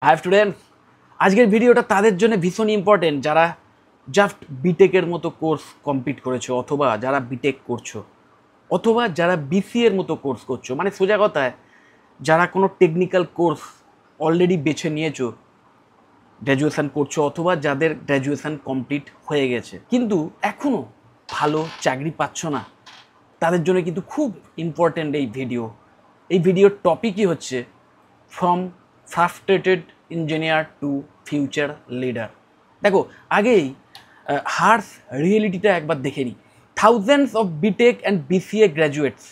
High students, আজকের ভিডিওটা তাদের জন্য ভীষণ ইম্পর্টেন্ট যারা জাস্ট বিটেকের মতো কোর্স কমপ্লিট করেছো, অথবা যারা বিটেক করছো, অথবা যারা বিসিএর মতো কোর্স করছো। মানে সোজা কথায় যারা কোনো টেকনিক্যাল কোর্স অলরেডি বেছে নিয়েছো, গ্র্যাজুয়েশান করছো, অথবা যাদের গ্র্যাজুয়েশান কমপ্লিট হয়ে গেছে কিন্তু এখনও ভালো চাকরি পাচ্ছ না, তাদের জন্য কিন্তু খুব ইম্পর্ট্যান্ট এই ভিডিওর টপিকই হচ্ছে from frustrated engineer to future leader. দেখো, আগেই হার্স রিয়েলিটিটা একবার দেখে নিই। Thousands of BTech and BCA graduates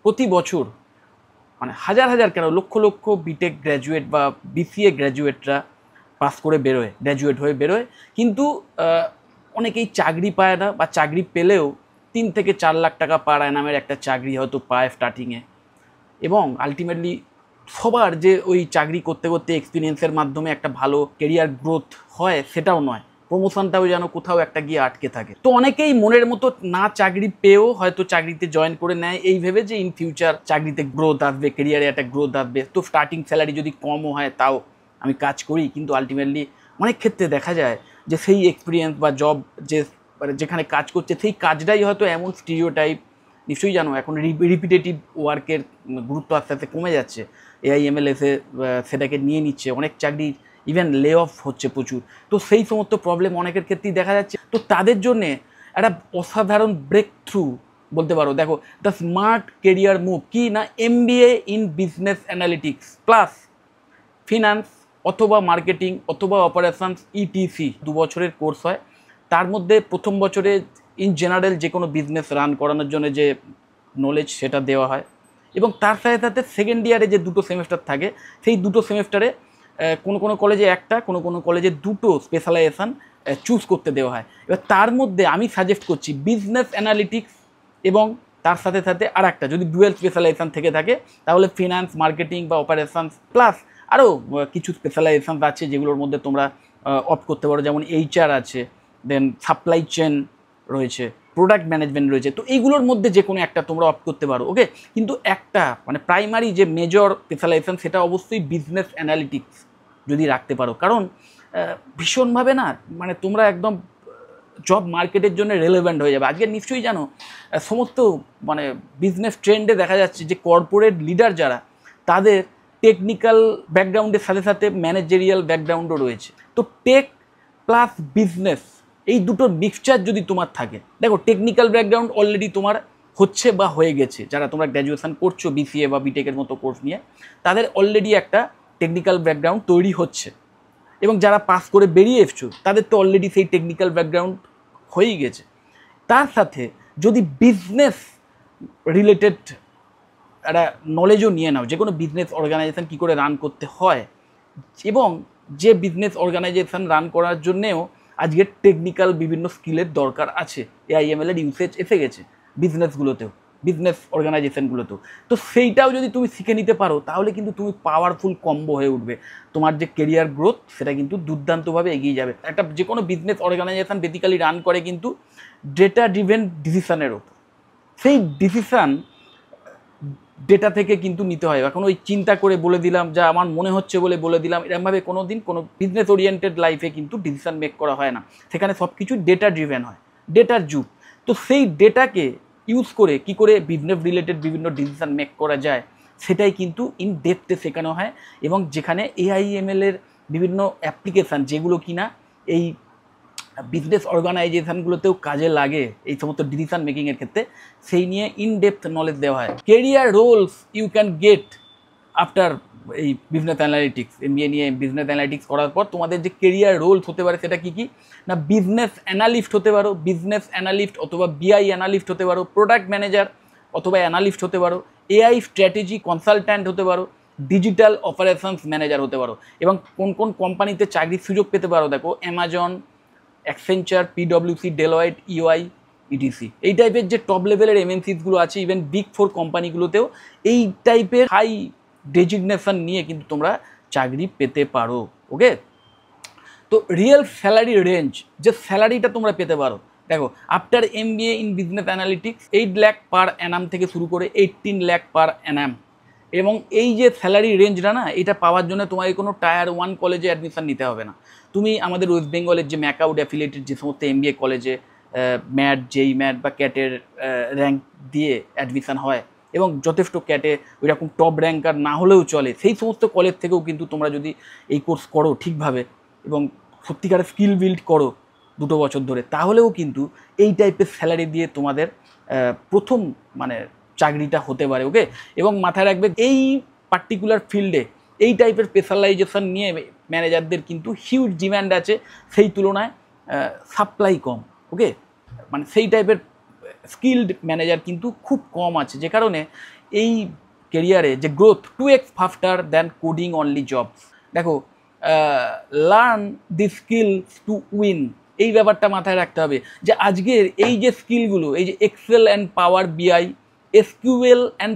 প্রতি বছর, মানে হাজার হাজার কেন লক্ষ লক্ষ বিটেক গ্র্যাজুয়েট বা বিসিএ গ্র্যাজুয়েটরা পাস করে বেরোয়, গ্র্যাজুয়েট হয়ে বেরোয়, কিন্তু অনেকেই চাকরি পায় না, বা চাকরি পেলেও 3 থেকে 4 লাখ টাকা পার অ্যানামের একটা চাকরি হয়তো পায় স্টার্টিংয়ে, এবং আলটিমেটলি সবার যে ওই চাকরি করতে করতে এক্সপিরিয়েন্সের মাধ্যমে একটা ভালো কেরিয়ার গ্রোথ হয় সেটাও নয়, প্রমোশনটাও যেন কোথাও একটা গিয়ে আটকে থাকে। তো অনেকেই মনের মতো না চাকরি পেয়েও হয়তো চাকরিতে জয়েন করে নেয় এই ভেবে যে ইন ফিউচার চাকরিতে গ্রোথ আসবে, কেরিয়ারে একটা গ্রোথ আসবে, তো স্টার্টিং স্যালারি যদি কমও হয় তাও আমি কাজ করি। কিন্তু আলটিমেটলি অনেক ক্ষেত্রে দেখা যায় যে সেই এক্সপিরিয়েন্স বা জব যে যেখানে কাজ করছে সেই কাজটাই হয়তো এমন স্টিরিওটাইপ, নিশ্চয়ই জানো এখন রিপিটেটিভ ওয়ার্কের গুরুত্ব আস্তে আস্তে কমে যাচ্ছে, এআইএমএল এসে সেটাকে নিয়ে নিচ্ছে, অনেক চাকরি ইভেন লে অফ হচ্ছে প্রচুর। তো সেই সমস্ত প্রবলেম অনেকের ক্ষেত্রেই দেখা যাচ্ছে। তো তাদের জন্যে একটা অসাধারণ ব্রেক থ্রু বলতে পারো। দেখো, দ্য স্মার্ট কেরিয়ার মুভ কি না, MBA in business analytics plus finance অথবা মার্কেটিং অথবা অপারেশনস ইটিসি। 2 বছরের কোর্স হয়। তার মধ্যে প্রথম বছরে ইন জেনারেল যে কোনো বিজনেস রান করানোর জন্য যে নলেজ সেটা দেওয়া হয়, এবং তার সাথে সাথে সেকেন্ড ইয়ারে যে 2টো সেমেস্টার থাকে, সেই 2টো সেমেস্টারে কোনো কোনো কলেজে একটা, কোনো কোনো কলেজে 2টো স্পেশালাইজেশান চুজ করতে দেওয়া হয়। এবার তার মধ্যে আমি সাজেস্ট করছি বিজনেস অ্যানালিটিক্স, এবং তার সাথে সাথে আর একটা যদি ডুয়েল স্পেশালাইজেশান থেকে থাকে তাহলে ফিনান্স, মার্কেটিং বা অপারেশনস প্লাস আরও কিছু স্পেশালাইজেশান আছে যেগুলোর মধ্যে তোমরা অপ্ট করতে পারো, যেমন এইচআর আছে, দেন সাপ্লাই চেন রয়েছে, প্রোডাক্ট ম্যানেজমেন্ট রয়েছে। তো এইগুলোর মধ্যে যে কোনো একটা তোমরা অপ্ট করতে পারো, ওকে। কিন্তু একটা মানে প্রাইমারি যে মেজর স্পেশালাইজেশন সেটা অবশ্যই বিজনেস অ্যানালিটিক্স যদি রাখতে পারো, কারণ ভীষণভাবে না মানে তোমরা একদম জব মার্কেটের জন্য রেলেভেন্ট হয়ে যাবে। আজকে নিশ্চয়ই জানো সমস্ত মানে বিজনেস ট্রেন্ডে দেখা যাচ্ছে যে কর্পোরেট লিডার যারা, তাদের টেকনিক্যাল ব্যাকগ্রাউন্ডের সাথে সাথে ম্যানেজেরিয়াল ব্যাকগ্রাউন্ডও রয়েছে। তো টেক প্লাস বিজনেস এই দুটোর মিক্সচার যদি তোমার থাকে, দেখো টেকনিক্যাল ব্যাকগ্রাউন্ড অলরেডি তোমার হচ্ছে বা হয়ে গেছে, যারা তোমরা গ্র্যাজুয়েশন করছো বিসিএ বা বিটেকের মতো কোর্স নিয়ে, তাদের অলরেডি একটা টেকনিক্যাল ব্যাকগ্রাউন্ড তৈরি হচ্ছে, এবং যারা পাস করে বেরিয়ে এসছো তাদের তো অলরেডি সেই টেকনিক্যাল ব্যাকগ্রাউন্ড হয়েই গেছে। তার সাথে যদি বিজনেস রিলেটেড একটা নলেজও নিয়ে নাও, যে কোনো বিজনেস অর্গানাইজেশন কী করে রান করতে হয়, এবং যে বিজনেস অর্গানাইজেশন রান করার জন্যেও আজকের টেকনিক্যাল বিভিন্ন স্কিলের দরকার আছে, এআইএমএলের ইউসেজ এসে গেছে বিজনেসগুলোতেও, বিজনেস অর্গানাইজেশনগুলোতেও। তো সেইটাও যদি তুমি শিখে নিতে পারো তাহলে কিন্তু তুমি পাওয়ারফুল কম্বো হয়ে উঠবে, তোমার যে কেরিয়ার গ্রোথ সেটা কিন্তু দুর্দান্তভাবে এগিয়ে যাবে। একটা যে কোনো বিজনেস অর্গানাইজেশন বেসিক্যালি রান করে কিন্তু ডেটা ড্রিভেন ডিসিশনের ওপর। সেই ডিসিশান ডেটা থেকে কিন্তু নিতে হয়। এখন ওই চিন্তা করে বলে দিলাম, যা আমার মনে হচ্ছে বলে দিলাম, এরকমভাবে কোনো দিন কোনো বিজনেস ওরিয়েন্টেড লাইফে কিন্তু ডিসিশান মেক করা হয় না। সেখানে সব কিছু ডেটা ড্রিভেন হয়, ডেটার যুগ। তো সেই ডেটাকে ইউজ করে কি করে বিজনেস রিলেটেড বিভিন্ন ডিসিশান মেক করা যায় সেটাই কিন্তু ইন ডেপথে শেখানো হয়, এবং যেখানে এআইএমএলের বিভিন্ন অ্যাপ্লিকেশান যেগুলো কিনা এই বিজনেস অর্গানাইজেশনগুলোতেও কাজে লাগে এই সমস্ত ডিসিশন মেকিংয়ের ক্ষেত্রে, সেই নিয়ে ইন ডেপথ নলেজ দেওয়া হয়। Career roles you can get after এই বিজনেস অ্যানালিটিক্স, এমবিএ নিয়ে বিজনেস অ্যানালিটিক্স করার পর তোমাদের যে কেরিয়ার রোলস হতে পারে সেটা কী কী না, বিজনেস অ্যানালিস্ট হতে পারো, বিজনেস অ্যানালিস্ট অথবা বিআই অ্যানালিস্ট হতে পারো, প্রোডাক্ট ম্যানেজার অথবা অ্যানালিস্ট হতে পারো, এআই স্ট্র্যাটেজি কনসালট্যান্ট হতে পারো, ডিজিটাল অপারেশনস ম্যানেজার হতে পারো। এবং কোন কোন কোম্পানিতে চাকরির সুযোগ পেতে পারো, দেখো অ্যামাজন, অ্যাকসেঞ্চার, পিডব্লিউসি, ডেলয়েট, ইওআই, ইটিসি, এই টাইপের যে টপ লেভেলের এমএনসিসগুলো আছে, ইভেন বিগ 4 কোম্পানিগুলোতেও এই টাইপের হাই ডেজিগনেশন নিয়ে কিন্তু তোমরা চাকরি পেতে পারো, ওকে। তো রিয়েল স্যালারি রেঞ্জ, যে স্যালারিটা তোমরা পেতে পারো, দেখো after MBA in business analytics 8 lakh per annum থেকে শুরু করে 18 লাখ পার অ্যানাম, এবং এই যে স্যালারি রেঞ্জটা না, এটা পাওয়ার জন্য তোমাকে কোনো টায়ার 1 কলেজে অ্যাডমিশন নিতে হবে না। তুমি আমাদের ওয়েস্ট বেঙ্গলের যে ম্যাকআউট অ্যাফিলিয়েটেড যে সমস্ত MBA কলেজে ম্যাট, জেই ম্যাট বা ক্যাটের র্যাঙ্ক দিয়ে অ্যাডমিশন হয়, এবং যথেষ্ট ক্যাটে ওই রকম টপ র্যাঙ্কার না হলেও চলে, সেই সমস্ত কলেজ থেকেও কিন্তু তোমরা যদি এই কোর্স করো ঠিকভাবে এবং সত্যিকারের স্কিল বিল্ড করো 2 বছর ধরে, তাহলেও কিন্তু এই টাইপের স্যালারি দিয়ে তোমাদের প্রথম মানে চাকরিটা হতে পারে। ওকে, এবং মাথায় রাখবে এই পার্টিকুলার ফিল্ডে এই টাইপের স্পেশালাইজেশন নিয়ে ম্যানেজারদের কিন্তু হিউজ ডিম্যান্ড আছে, সেই তুলনায় সাপ্লাই কম। ওকে, মানে সেই টাইপের স্কিল্ড ম্যানেজার কিন্তু খুব কম আছে, যে কারণে এই কেরিয়ারে যে growth 2x faster than coding only jobs. দেখো, learn the skills to win, এই ব্যাপারটা মাথায় রাখতে হবে যে আজকের এই যে স্কিলগুলো, এই যে Excel and power BI, SQL and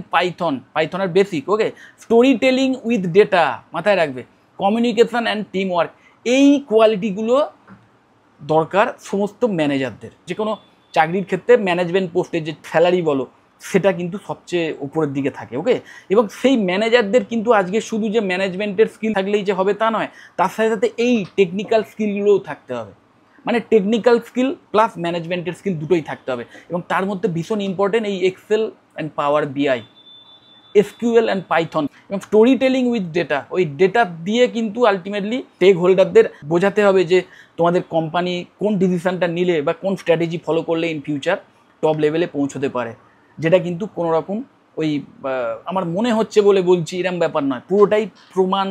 পাইথনের basic, okay, story telling with data, মাথায় রাখবে, কমিউনিকেশন অ্যান্ড টিম ওয়ার্ক, এই কোয়ালিটিগুলো দরকার সমস্ত ম্যানেজারদের। যে কোনো চাকরির ক্ষেত্রে ম্যানেজমেন্ট পোস্টে যে স্যালারি বলো, সেটা কিন্তু সবচেয়ে উপরের দিকে থাকে। ওকে, এবং সেই ম্যানেজারদের কিন্তু আজকে শুধু যে ম্যানেজমেন্টের স্কিল থাকলেই যে হবে তা নয়, তার সাথে সাথে এই টেকনিক্যাল স্কিলগুলোও থাকতে হবে। মানে টেকনিক্যাল স্কিল প্লাস ম্যানেজমেন্টের স্কিল দুটোই থাকতে হবে, এবং তার মধ্যে ভীষণ ইম্পর্টেন্ট এই Excel and power BI, SQL and Python, এবং স্টোরি টেলিং উইথ ডেটা। ওই ডেটা দিয়ে কিন্তু আলটিমেটলি স্টেক হোল্ডারদের বোঝাতে হবে যে তোমাদের কোম্পানি কোন ডিসিশনটা নিলে বা কোন স্ট্র্যাটেজি ফলো করলে ইন ফিউচার টপ লেভেলে পৌঁছতে পারে, যেটা কিন্তু কোনো রকম ওই আমার মনে হচ্ছে বলে বলছি এরকম ব্যাপার নয়, পুরোটাই প্রমাণ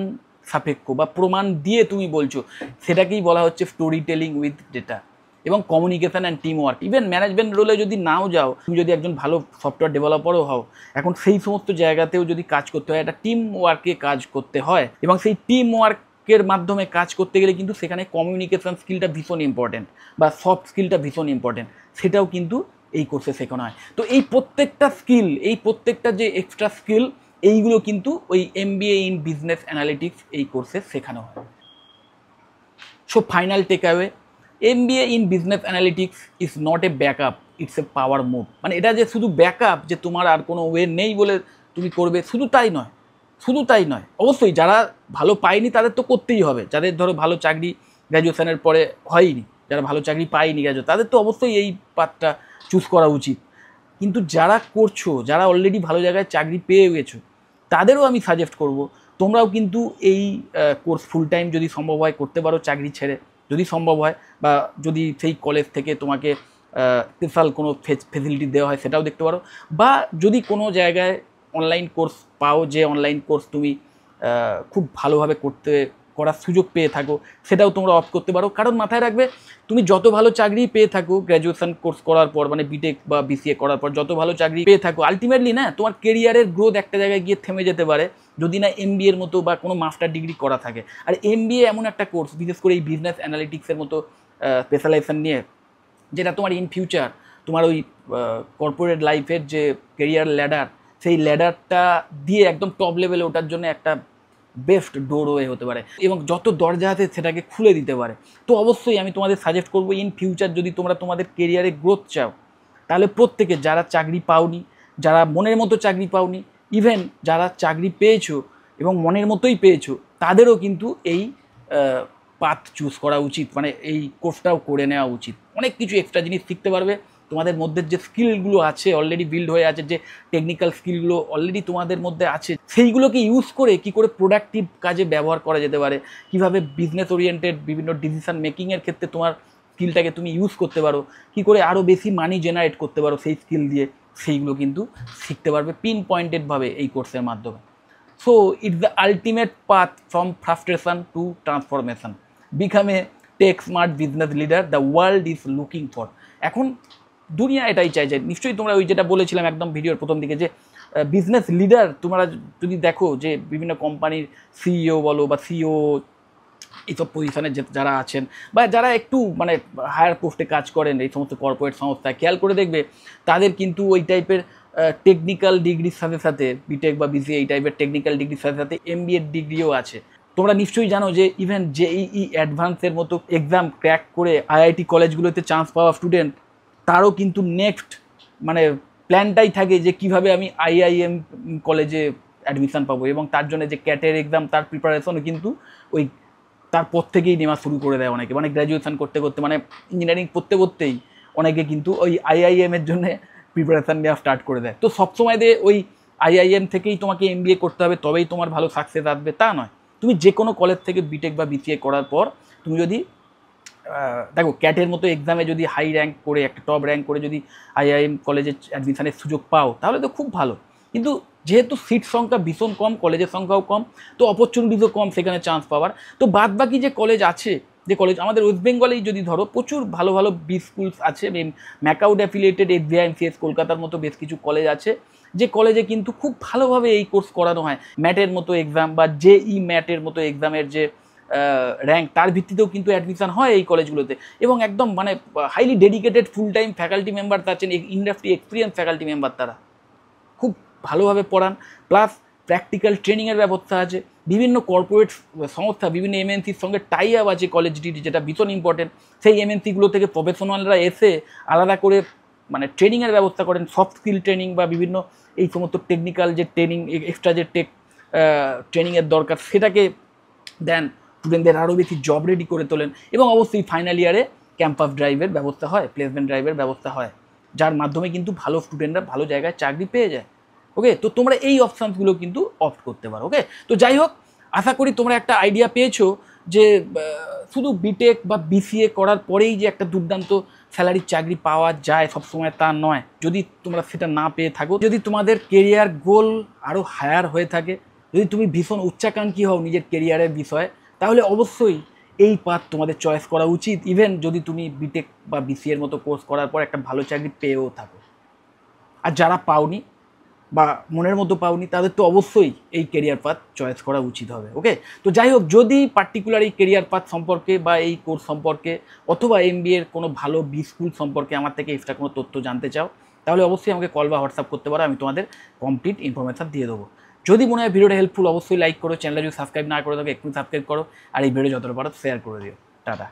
সাপেক্ষ বা প্রমাণ দিয়ে তুমি বলছো, সেটাকেই বলা হচ্ছে স্টোরি টেলিং উইথ ডেটা। এবং communication and team work, even management রোলে যদি নাও যাও, তুমি যদি একজন ভালো সফটওয়্যার ডেভেলপারও হও, এখন সেই সমস্ত জায়গাতেও যদি কাজ করতে হয়, একটা টিম ওয়ার্কে কাজ করতে হয়, এবং সেই টিম ওয়ার্কের মাধ্যমে কাজ করতে গেলে কিন্তু সেখানে কমিউনিকেশন স্কিলটা ভীষণ ইম্পর্টেন্ট বা সফট স্কিলটা ভীষণ ইম্পর্টেন্ট, সেটাও কিন্তু এই কোর্সে শেখানো হয়। তো এই প্রত্যেকটা স্কিল, এই প্রত্যেকটা যে এক্সট্রা স্কিল, এইগুলো কিন্তু ওই MBA ইন বিজনেস অ্যানালিটিক্স এই কোর্সে শেখানো হয়। So final takeaway, MBA in business analytics is not a backup, it's a power move. মানে এটা যে শুধু ব্যাকআপ, যে তোমার আর কোনো ওয়ে নেই বলে তুমি করবে, শুধু তাই নয়। অবশ্যই যারা ভালো পায়নি তাদের তো করতেই হবে, যাদের ধরো ভালো চাকরি গ্র্যাজুয়েশনের পরে হয়নি, যারা ভালো চাকরি পায়নি গ্র্যাজুয়েট, তাদের তো অবশ্যই এই পাথটা চুজ করা উচিত। কিন্তু যারা করছো, যারা অলরেডি ভালো জায়গায় চাকরি পেয়ে গেছো, তাদেরও আমি সাজেস্ট করব তোমরাও কিন্তু এই কোর্স ফুল টাইম যদি সম্ভব হয় করতে পারো, চাকরি ছেড়ে যদি সম্ভব হয়, বা যদি সেই কলেজ থেকে তোমাকে স্পেশাল কোনো ফেসিলিটি দেওয়া হয় সেটাও দেখতে পারো, বা যদি কোনো জায়গায় অনলাইন কোর্স পাও, যে অনলাইন কোর্স তুমি খুব ভালোভাবে করার সুযোগ পেয়ে থাকো, সেটাও তোমরা অফ করতে পারো। কারণ মাথায় রাখবে, তুমি যত ভালো চাকরি পেয়ে থাকো গ্র্যাজুয়েশন কোর্স করার পর, মানে বিটেক বা BCA করার পর যত ভালো চাকরি পেয়ে থাকো, আলটিমেটলি না তোমার কেরিয়ারের গ্রোথ একটা জায়গায় গিয়ে থেমে যেতে পারে, যদি না MBA এর মতো বা কোনো মাস্টার ডিগ্রি করা থাকে। আর MBA এমন একটা কোর্স, বিশেষ করে এই বিজনেস অ্যানালিটিক্সের মতো স্পেশালাইজেশন নিয়ে, যেটা তোমার ইন ফিউচার তোমার ওই কর্পোরেট লাইফের যে কেরিয়ার ল্যাডার, সেই ল্যাডারটা দিয়ে একদম টপ লেভেলে ওঠার জন্য একটা বেস্ট ডোরওয়ে হতে পারে, এবং যত দরজা আছে সেটাকে খুলে দিতে পারে। তো অবশ্যই আমি তোমাদের সাজেস্ট করবো, ইন ফিউচার যদি তোমরা তোমাদের কেরিয়ারে গ্রোথ চাও, তাহলে প্রত্যেকে, যারা চাকরি পাওনি, যারা মনের মতো চাকরি পাওনি, ইভেন যারা চাকরি পেয়েছো এবং মনের মতোই পেয়েছো, তাদেরও কিন্তু এই পাথ চুজ করা উচিত, মানে এই কোর্সটাও করে নেওয়া উচিত। অনেক কিছু এক্সট্রা জিনিস শিখতে পারবে, তোমাদের মধ্যে যে স্কিলগুলো আছে অলরেডি বিল্ড হয়ে আছে, যে টেকনিক্যাল স্কিলগুলো অলরেডি তোমাদের মধ্যে আছে, সেইগুলোকে ইউজ করে কী করে প্রোডাক্টিভ কাজে ব্যবহার করা যেতে পারে, কীভাবে বিজনেস ওরিয়েন্টেড বিভিন্ন ডিসিশন মেকিংয়ের ক্ষেত্রে তোমার স্কিলটাকে তুমি ইউজ করতে পারো, কী করে আরও বেশি মানি জেনারেট করতে পারো সেই স্কিল দিয়ে, সেইগুলো কিন্তু শিখতে পারবে পিন পয়েন্টেডভাবে এই কোর্সের মাধ্যমে। So it's the ultimate path from frustration to transformation, become a tech smart business leader the world is looking for. এখন দুনিয়া এটাই চাই, যে নিশ্চয়ই তোমরা ওই যেটা বলেছিলাম একদম ভিডিওর প্রথম দিকে, যে বিজনেস লিডার তোমরা যদি দেখো, যে বিভিন্ন কোম্পানির CEO বলো বা CEO এইসব পজিশনে যারা আছেন, বা যারা একটু মানে হায়ার পোস্টে কাজ করেন এই সমস্ত কর্পোরেট সংস্থায়, খেয়াল করে দেখবে তাদের কিন্তু ওই টাইপের টেকনিক্যাল ডিগ্রির সাথে সাথে, বিটেক বা BCA এই টাইপের টেকনিক্যাল ডিগ্রির সাথে সাথে MBA ডিগ্রিও আছে। তোমরা নিশ্চয়ই জানো যে ইভেন JEE অ্যাডভান্সের মতো এক্সাম ক্র্যাক করে IIT কলেজগুলোতে চান্স পাওয়া স্টুডেন্ট, তারও কিন্তু নেক্সট মানে প্ল্যানটাই থাকে যে কিভাবে আমি IIM কলেজে অ্যাডমিশান পাবো, এবং তার জন্য যে ক্যাটের এক্সাম তার প্রিপারেশনও কিন্তু ওই তারপর থেকেই নেওয়া শুরু করে দেয় অনেকে, মানে গ্র্যাজুয়েশন করতে করতে, মানে ইঞ্জিনিয়ারিং পড়তে করতেই অনেকে কিন্তু ওই আইআইএমের জন্য প্রিপারেশান নেওয়া স্টার্ট করে দেয়। তো সবসময় ওই আইআইএম থেকেই তোমাকে এমবিএ করতে হবে তবেই তোমার ভালো সাকসেস আসবে তা নয়। তুমি যে কোনো কলেজ থেকে বিটেক বা বিসিএ করার পর তুমি যদি দেখো ক্যাটের মতো এক্সামে যদি হাই র্যাঙ্ক করে একটা টপ র্যাঙ্ক করে যদি আইআইএম কলেজে অ্যাডমিশানের সুযোগ পাও তাহলে তো খুব ভালো। কিন্তু যেহেতু সিট সংখ্যা ভীষণ কম, কলেজের সংখ্যাও কম, তো অপরচুনিটিসও কম সেখানে চান্স পাওয়ার। তো বাদ বাকি যে কলেজ আছে, যে কলেজ আমাদের ওয়েস্ট বেঙ্গলেই যদি ধরো প্রচুর ভালো ভালো বি স্কুলস আছে, ম্যাকাউড অ্যাফিলিয়েটেড এসবিআইএমসিএস কলকাতার মতো বেশ কিছু কলেজ আছে যে কলেজে কিন্তু খুব ভালোভাবে এই কোর্স করানো হয়। ম্যাটের মতো এক্সাম বা জেই ম্যাটের মতো এক্সামের যে র্যাঙ্ক তার ভিত্তিতেও কিন্তু অ্যাডমিশন হয় এই কলেজগুলোতে, এবং একদম মানে highly dedicated full time faculty member আছেন, ইন্ডাস্ট্রি এক্সপিরিয়েন্স ফ্যাকাল্টি মেম্বার, তারা খুব ভালোভাবে পড়ান। প্লাস প্র্যাকটিক্যাল ট্রেনিংয়ের ব্যবস্থা আছে, বিভিন্ন কর্পোরেট সংস্থা, বিভিন্ন এমএনসির সঙ্গে টাই আপ আছে কলেজটি, যেটা ভীষণ ইম্পর্টেন্ট। সেই এমএনসিগুলো থেকে প্রফেশনালরা এসে আলাদা করে মানে ট্রেনিংয়ের ব্যবস্থা করেন, সফট স্কিল ট্রেনিং বা বিভিন্ন এই সমস্ত টেকনিক্যাল যে ট্রেনিং, এক্সট্রা যে ট্রেনিংয়ের দরকার সেটাকে দেন, স্টুডেন্টদের আরও বেশি জব রেডি করে তোলেন, এবং অবশ্যই ফাইনাল ইয়ারে ক্যাম্পাস ড্রাইভের ব্যবস্থা হয়, প্লেসমেন্ট ড্রাইভের ব্যবস্থা হয়, যার মাধ্যমে কিন্তু ভালো স্টুডেন্টরা ভালো জায়গায় চাকরি পেয়ে যায়। ওকে, তো তোমরা এই অপশানসগুলো কিন্তু অপ্ট করতে পারো। ওকে, তো যাই হোক, আশা করি তোমরা একটা আইডিয়া পেয়েছো যে শুধু বিটেক বা বিসিএ করার পরেই যে একটা দুর্দান্ত স্যালারির চাকরি পাওয়া যায় সবসময় তা নয়। যদি তোমরা সেটা না পেয়ে থাকো, যদি তোমাদের কেরিয়ার গোল আরও হায়ার হয়ে থাকে, যদি তুমি ভীষণ উচ্চাকাঙ্ক্ষী হও নিজের কেরিয়ারের বিষয়ে, তাহলে অবশ্যই এই পাথ তোমাদের চয়েস করা উচিত, ইভেন যদি তুমি বিটেক বা বিসিএর মতো কোর্স করার পর একটা ভালো চাকরি পেয়েও থাকো। আর যারা পাওনি বা মনের মতো পাওনি তাদের তো অবশ্যই এই কেরিয়ার পাথ চয়েস করা উচিত হবে। ওকে, তো যাই হোক, যদি পার্টিকুলার এই কেরিয়ার পাথ সম্পর্কে বা এই কোর্স সম্পর্কে অথবা এমবিএর কোনো ভালো বি স্কুল সম্পর্কে আমার থেকে এক্সট্রা কোনো তথ্য জানতে চাও, তাহলে অবশ্যই আমাকে কল বা হোয়াটসঅ্যাপ করতে পারো, আমি তোমাদের কমপ্লিট ইনফরমেশান দিয়ে দেবো। যদি মনে হয় ভিডিওটা হেল্পফুল, অবশ্যই লাইক করো, চ্যানেলটা যদি সাবস্ক্রাইব না করে থাকো এক্ষুনি সাবস্ক্রাইব করো, আর এই ভিডিও যতটা পারো শেয়ার করে দিও। টাটা।